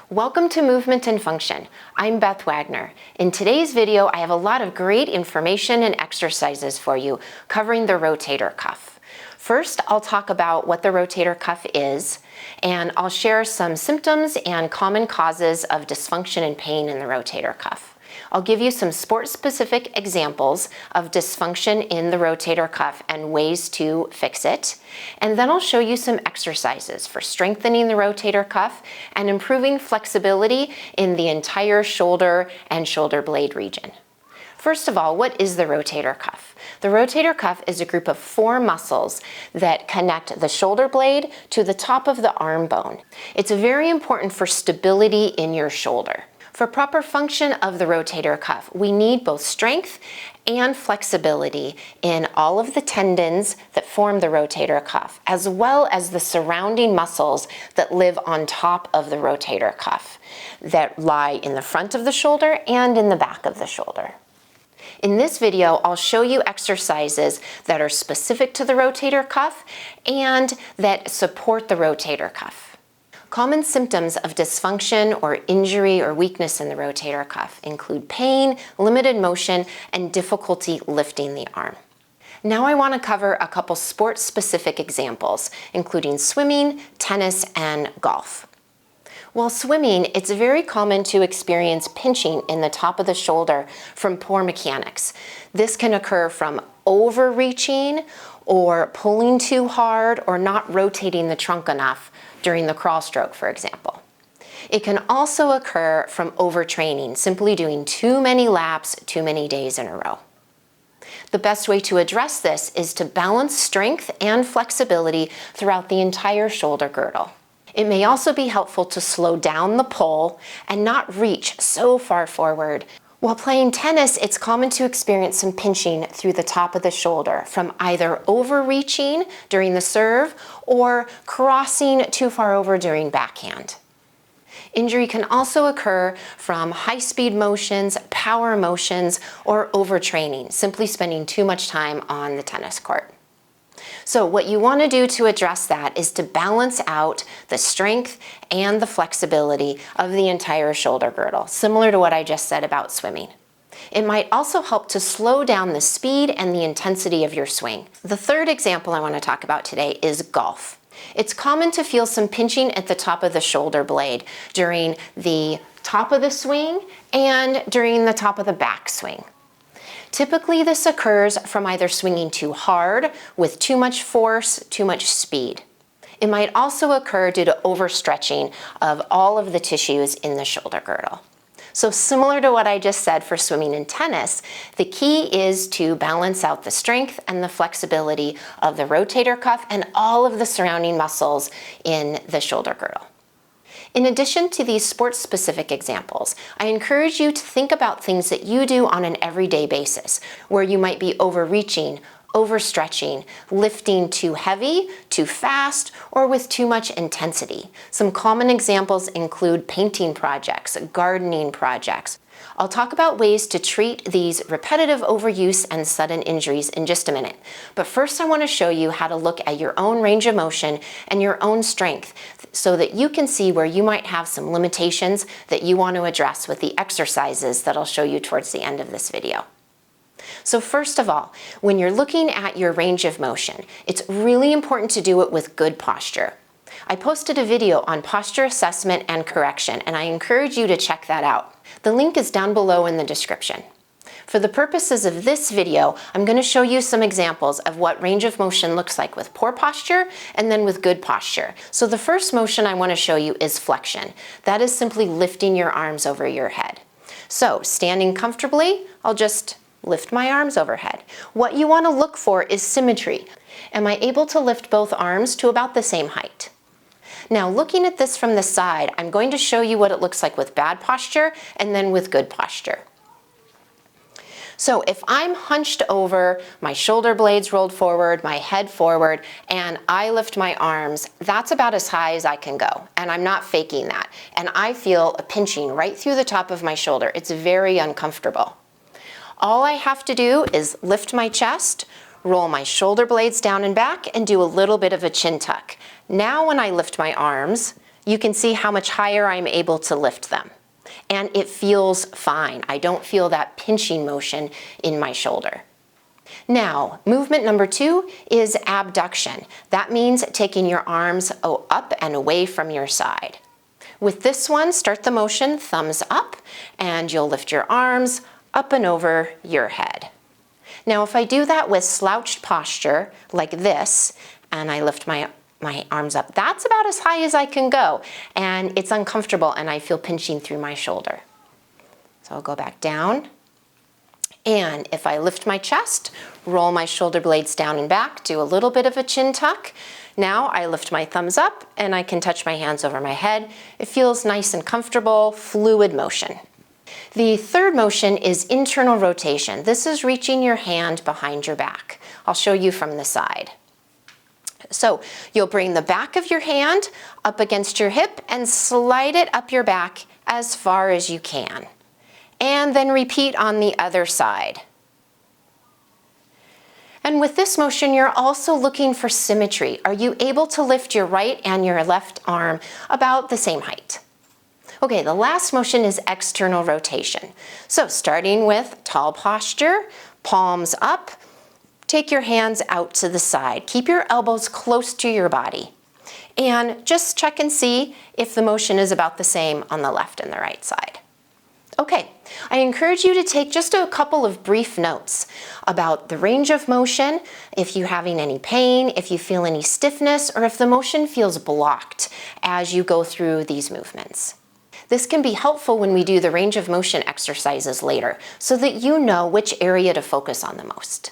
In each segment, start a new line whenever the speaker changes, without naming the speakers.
Welcome to Movement and Function. I'm Beth Wagner. In today's video, I have a lot of great information and exercises for you covering the rotator cuff. First, I'll talk about what the rotator cuff is, and I'll share some symptoms and common causes of dysfunction and pain in the rotator cuff. I'll give you some sport-specific examples of dysfunction in the rotator cuff and ways to fix it. And then I'll show you some exercises for strengthening the rotator cuff and improving flexibility in the entire shoulder and shoulder blade region. First of all, what is the rotator cuff? The rotator cuff is a group of 4 muscles that connect the shoulder blade to the top of the arm bone. It's very important for stability in your shoulder. For proper function of the rotator cuff, we need both strength and flexibility in all of the tendons that form the rotator cuff, as well as the surrounding muscles that live on top of the rotator cuff, that lie in the front of the shoulder and in the back of the shoulder. In this video, I'll show you exercises that are specific to the rotator cuff and that support the rotator cuff. Common symptoms of dysfunction or injury or weakness in the rotator cuff include pain, limited motion, and difficulty lifting the arm. Now I want to cover a couple sport-specific examples, including swimming, tennis, and golf. While swimming, it's very common to experience pinching in the top of the shoulder from poor mechanics. This can occur from overreaching or pulling too hard or not rotating the trunk enough during the crawl stroke, for example. It can also occur from overtraining, simply doing too many laps, too many days in a row. The best way to address this is to balance strength and flexibility throughout the entire shoulder girdle. It may also be helpful to slow down the pull and not reach so far forward. While playing tennis, it's common to experience some pinching through the top of the shoulder from either overreaching during the serve or crossing too far over during backhand. Injury can also occur from high-speed motions, power motions, or overtraining, simply spending too much time on the tennis court. So what you want to do to address that is to balance out the strength and the flexibility of the entire shoulder girdle, similar to what I just said about swimming. It might also help to slow down the speed and the intensity of your swing. The third example I want to talk about today is golf. It's common to feel some pinching at the top of the shoulder blade during the top of the swing and during the top of the back swing. Typically, this occurs from either swinging too hard, with too much force, too much speed. It might also occur due to overstretching of all of the tissues in the shoulder girdle. So similar to what I just said for swimming and tennis, the key is to balance out the strength and the flexibility of the rotator cuff and all of the surrounding muscles in the shoulder girdle. In addition to these sports-specific examples, I encourage you to think about things that you do on an everyday basis, where you might be overreaching, overstretching, lifting too heavy, too fast, or with too much intensity. Some common examples include painting projects, gardening projects. I'll talk about ways to treat these repetitive overuse and sudden injuries in just a minute. But first I want to show you how to look at your own range of motion and your own strength so that you can see where you might have some limitations that you want to address with the exercises that I'll show you towards the end of this video. So first of all, when you're looking at your range of motion, it's really important to do it with good posture. I posted a video on posture assessment and correction, and I encourage you to check that out. The link is down below in the description. For the purposes of this video, I'm going to show you some examples of what range of motion looks like with poor posture and then with good posture. So the first motion I want to show you is flexion. That is simply lifting your arms over your head. So standing comfortably, I'll just lift my arms overhead. What you want to look for is symmetry. Am I able to lift both arms to about the same height? Now, looking at this from the side, I'm going to show you what it looks like with bad posture and then with good posture. So if I'm hunched over, my shoulder blades rolled forward, my head forward, and I lift my arms, that's about as high as I can go. And I'm not faking that. And I feel a pinching right through the top of my shoulder. It's very uncomfortable. All I have to do is lift my chest, roll my shoulder blades down and back, and do a little bit of a chin tuck. Now when I lift my arms, you can see how much higher I'm able to lift them. And it feels fine. I don't feel that pinching motion in my shoulder. Now, movement number 2 is abduction. That means taking your arms up and away from your side. With this one, start the motion, thumbs up, and you'll lift your arms up and over your head. Now, if I do that with slouched posture, like this, and I lift my arms up, that's about as high as I can go, and it's uncomfortable, and I feel pinching through my shoulder. So I'll go back down, and if I lift my chest, roll my shoulder blades down and back, do a little bit of a chin tuck. Now I lift my thumbs up, and I can touch my hands over my head. It feels nice and comfortable, fluid motion. The third motion is internal rotation. This is reaching your hand behind your back. I'll show you from the side. So you'll bring the back of your hand up against your hip and slide it up your back as far as you can. And then repeat on the other side. And with this motion, you're also looking for symmetry. Are you able to lift your right and your left arm about the same height? Okay, the last motion is external rotation. So starting with tall posture, palms up, take your hands out to the side. Keep your elbows close to your body. And just check and see if the motion is about the same on the left and the right side. Okay, I encourage you to take just a couple of brief notes about the range of motion, if you're having any pain, if you feel any stiffness, or if the motion feels blocked as you go through these movements. This can be helpful when we do the range of motion exercises later, so that you know which area to focus on the most.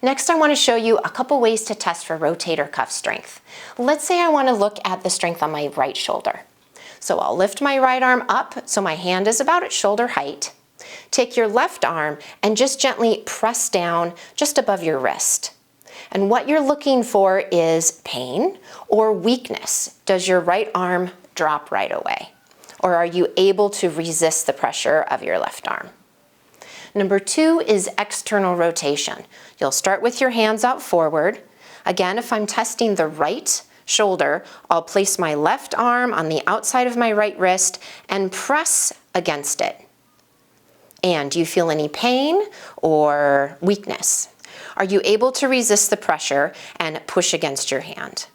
Next, I want to show you a couple ways to test for rotator cuff strength. Let's say I want to look at the strength on my right shoulder. So I'll lift my right arm up so my hand is about at shoulder height. Take your left arm and just gently press down just above your wrist. And what you're looking for is pain or weakness. Does your right arm drop right away? Or are you able to resist the pressure of your left arm? Number 2 is external rotation. You'll start with your hands out forward. Again, if I'm testing the right shoulder, I'll place my left arm on the outside of my right wrist and press against it. And do you feel any pain or weakness? Are you able to resist the pressure and push against your hand?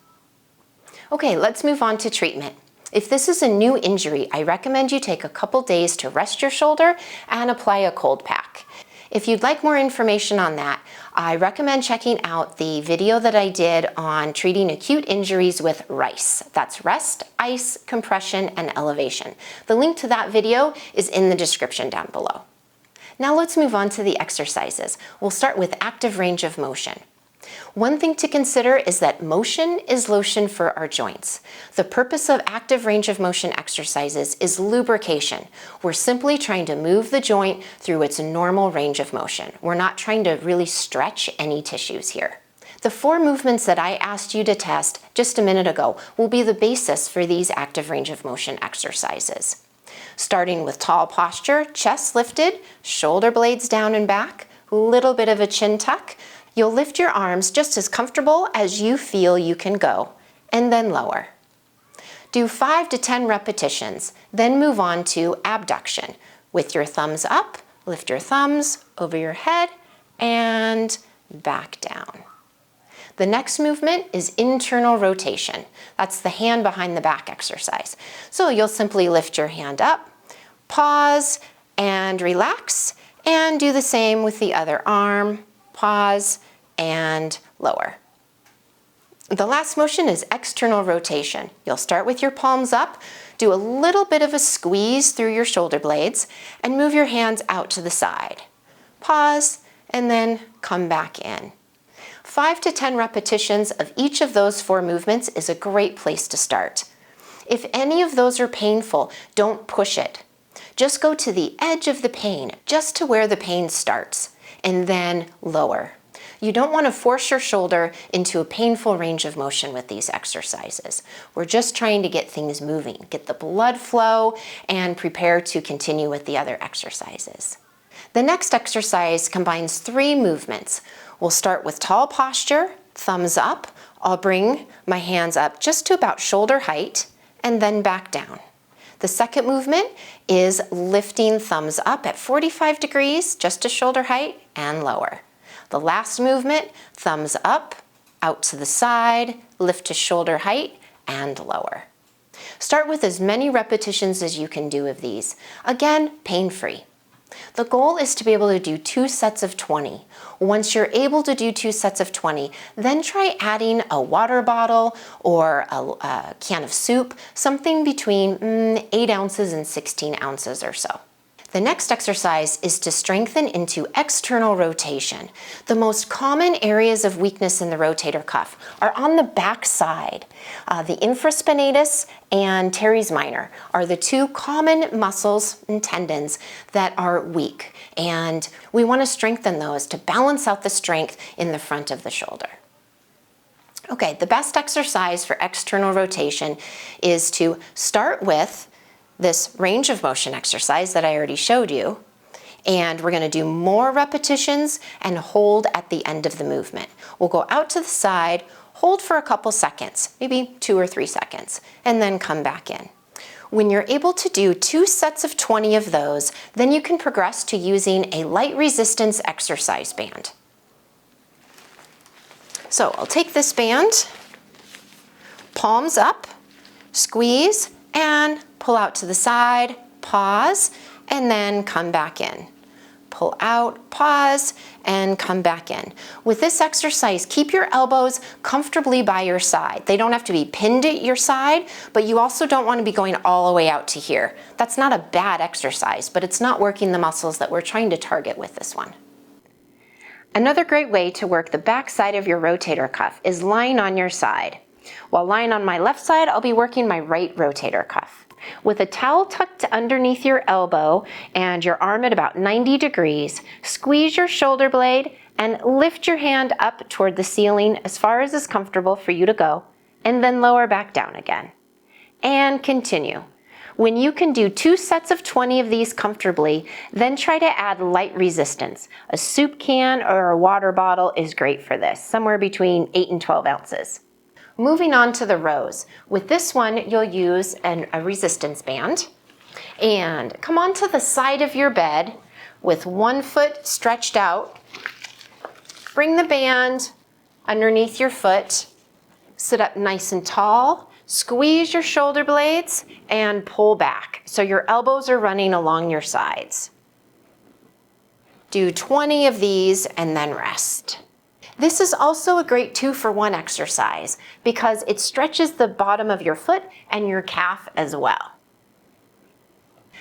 Okay, let's move on to treatment. If this is a new injury, I recommend you take a couple days to rest your shoulder and apply a cold pack. If you'd like more information on that, I recommend checking out the video that I did on treating acute injuries with RICE. That's rest, ice, compression, and elevation. The link to that video is in the description down below. Now let's move on to the exercises. We'll start with active range of motion. One thing to consider is that motion is lotion for our joints. The purpose of active range of motion exercises is lubrication. We're simply trying to move the joint through its normal range of motion. We're not trying to really stretch any tissues here. The 4 movements that I asked you to test just a minute ago will be the basis for these active range of motion exercises. Starting with tall posture, chest lifted, shoulder blades down and back, little bit of a chin tuck. You'll lift your arms just as comfortable as you feel you can go, and then lower. Do 5 to 10 repetitions, then move on to abduction. With your thumbs up, lift your thumbs over your head and back down. The next movement is internal rotation. That's the hand behind the back exercise. So you'll simply lift your hand up, pause, and relax, and do the same with the other arm. Pause, and lower. The last motion is external rotation. You'll start with your palms up, do a little bit of a squeeze through your shoulder blades, and move your hands out to the side. Pause, and then come back in. 5 to 10 repetitions of each of those 4 movements is a great place to start. If any of those are painful, don't push it. Just go to the edge of the pain, just to where the pain starts, and then lower. You don't want to force your shoulder into a painful range of motion with these exercises. We're just trying to get things moving, get the blood flow, and prepare to continue with the other exercises. The next exercise combines 3 movements. We'll start with tall posture, thumbs up. I'll bring my hands up just to about shoulder height, and then back down. The second movement is lifting thumbs up at 45 degrees, just to shoulder height, and lower. The last movement, thumbs up, out to the side, lift to shoulder height, and lower. Start with as many repetitions as you can do of these. Again, pain-free. The goal is to be able to do 2 sets of 20. Once you're able to do 2 sets of 20, then try adding a water bottle or a can of soup, something between 8 ounces and 16 ounces or so. The next exercise is to strengthen into external rotation. The most common areas of weakness in the rotator cuff are on the back side. The infraspinatus and teres minor are the 2 common muscles and tendons that are weak, and we want to strengthen those to balance out the strength in the front of the shoulder. Okay, the best exercise for external rotation is to start with this range of motion exercise that I already showed you, and we're going to do more repetitions and hold at the end of the movement. We'll go out to the side, hold for a couple seconds, maybe 2 or 3 seconds, and then come back in. When you're able to do 2 sets of 20 of those, then you can progress to using a light resistance exercise band. So I'll take this band, palms up, squeeze, and pull out to the side, pause, and then come back in. Pull out, pause, and come back in. With this exercise, keep your elbows comfortably by your side. They don't have to be pinned at your side, but you also don't want to be going all the way out to here. That's not a bad exercise, but it's not working the muscles that we're trying to target with this one. Another great way to work the back side of your rotator cuff is lying on your side. While lying on my left side, I'll be working my right rotator cuff. With a towel tucked underneath your elbow and your arm at about 90 degrees, squeeze your shoulder blade and lift your hand up toward the ceiling as far as is comfortable for you to go, and then lower back down again. And continue. When you can do 2 sets of 20 of these comfortably, then try to add light resistance. A soup can or a water bottle is great for this, somewhere between 8 and 12 ounces. Moving on to the rows. With this one, you'll use a resistance band and come onto the side of your bed with one foot stretched out. Bring the band underneath your foot, sit up nice and tall, squeeze your shoulder blades and pull back so your elbows are running along your sides. Do 20 of these and then rest. This is also a great 2-for-1 exercise because it stretches the bottom of your foot and your calf as well.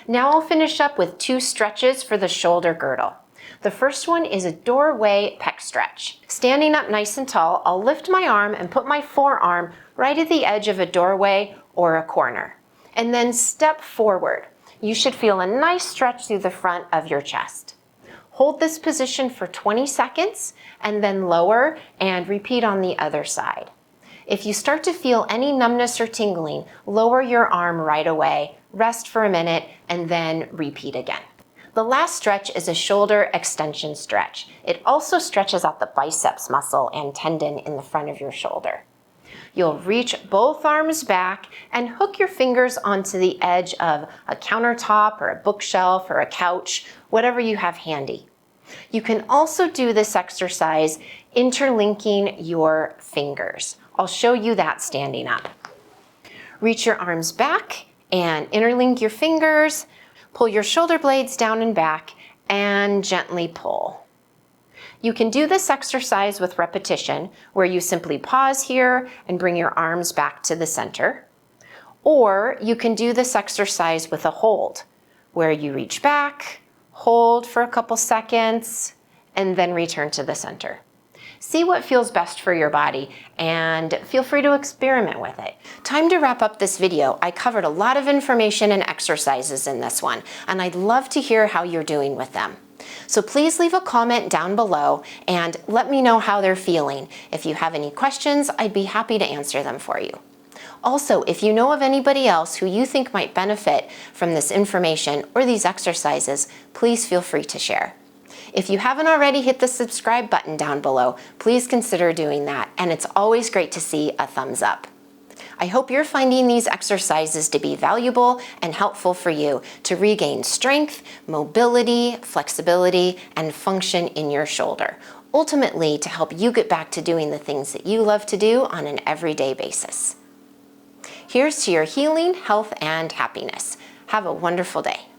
Now I'll finish up with 2 stretches for the shoulder girdle. The first one is a doorway pec stretch. Standing up nice and tall, I'll lift my arm and put my forearm right at the edge of a doorway or a corner, and then step forward. You should feel a nice stretch through the front of your chest. Hold this position for 20 seconds and then lower and repeat on the other side. If you start to feel any numbness or tingling, lower your arm right away, rest for a minute, and then repeat again. The last stretch is a shoulder extension stretch. It also stretches out the biceps muscle and tendon in the front of your shoulder. You'll reach both arms back and hook your fingers onto the edge of a countertop or a bookshelf or a couch, whatever you have handy. You can also do this exercise interlinking your fingers. I'll show you that standing up. Reach your arms back and interlink your fingers, pull your shoulder blades down and back, and gently pull. You can do this exercise with repetition, where you simply pause here and bring your arms back to the center. Or you can do this exercise with a hold, where you reach back, hold for a couple seconds, and then return to the center. See what feels best for your body and feel free to experiment with it. Time to wrap up this video. I covered a lot of information and exercises in this one, and I'd love to hear how you're doing with them. So please leave a comment down below and let me know how they're feeling. If you have any questions, I'd be happy to answer them for you. Also, if you know of anybody else who you think might benefit from this information or these exercises, please feel free to share. If you haven't already hit the subscribe button down below, please consider doing that, and it's always great to see a thumbs up. I hope you're finding these exercises to be valuable and helpful for you to regain strength, mobility, flexibility, and function in your shoulder, ultimately to help you get back to doing the things that you love to do on an everyday basis. Here's to your healing, health, and happiness. Have a wonderful day.